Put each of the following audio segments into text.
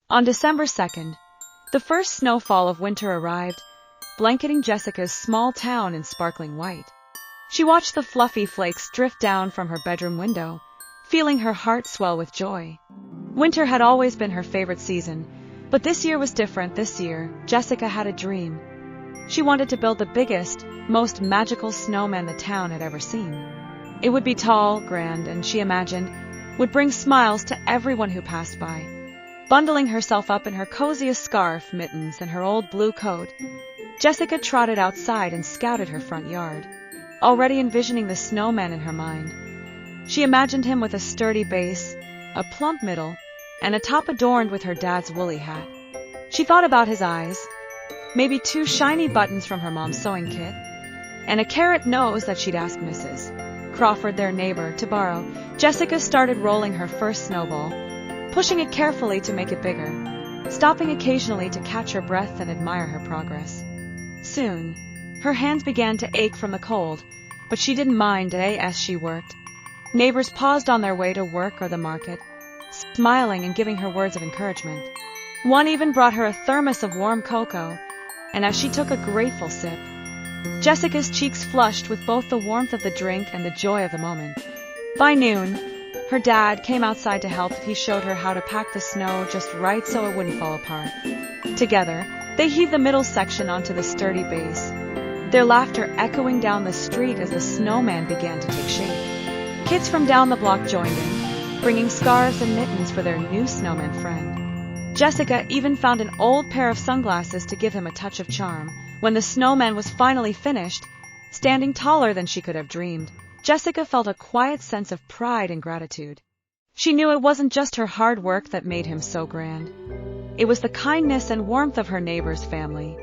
On December 2nd, the first snowfall of winter arrived, blanketing Jessica's small town in sparkling white. She watched the fluffy flakes drift down from her bedroom window, feeling her heart swell with joy. Winter had always been her favorite season, but this year was different. This year, Jessica had a dream. She wanted to build the biggest, most magical snowman the town had ever seen. It would be tall, grand, and she imagined, would bring smiles to everyone who passed by. Bundling herself up in her coziest scarf, mittens, and her old blue coat, Jessica trotted outside and scouted her front yard, already envisioning the snowman in her mind. She imagined him with a sturdy base, a plump middle, and a top adorned with her dad's woolly hat. She thought about his eyes, maybe 2 shiny buttons from her mom's sewing kit, and a carrot nose that she'd asked Mrs. Crawford, their neighbor, to borrow. Jessica started rolling her first snowball, pushing it carefully to make it bigger, stopping occasionally to catch her breath and admire her progress. Soon, her hands began to ache from the cold, but she didn't mind as she worked. Neighbors paused on their way to work or the market, smiling and giving her words of encouragement. One even brought her a thermos of warm cocoa, and as she took a grateful sip, Jessica's cheeks flushed with both the warmth of the drink and the joy of the moment. By noon, her dad came outside to help. He showed her how to pack the snow just right so it wouldn't fall apart. Together, they heaved the middle section onto the sturdy base, their laughter echoing down the street as the snowman began to take shape. Kids from down the block joined in, bringing scarves and mittens for their new snowman friend. Jessica even found an old pair of sunglasses to give him a touch of charm. When the snowman was finally finished, standing taller than she could have dreamed, Jessica felt a quiet sense of pride and gratitude. She knew it wasn't just her hard work that made him so grand. It was the kindness and warmth of her neighbors, family,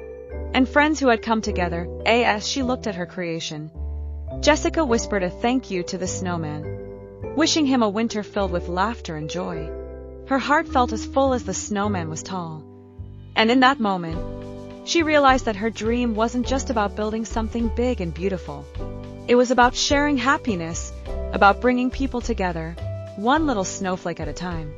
and friends who had come together. As she looked at her creation, Jessica whispered a thank you to the snowman, wishing him a winter filled with laughter and joy. Her heart felt as full as the snowman was tall. And in that moment, she realized that her dream wasn't just about building something big and beautiful. It was about sharing happiness, about bringing people together, one little snowflake at a time.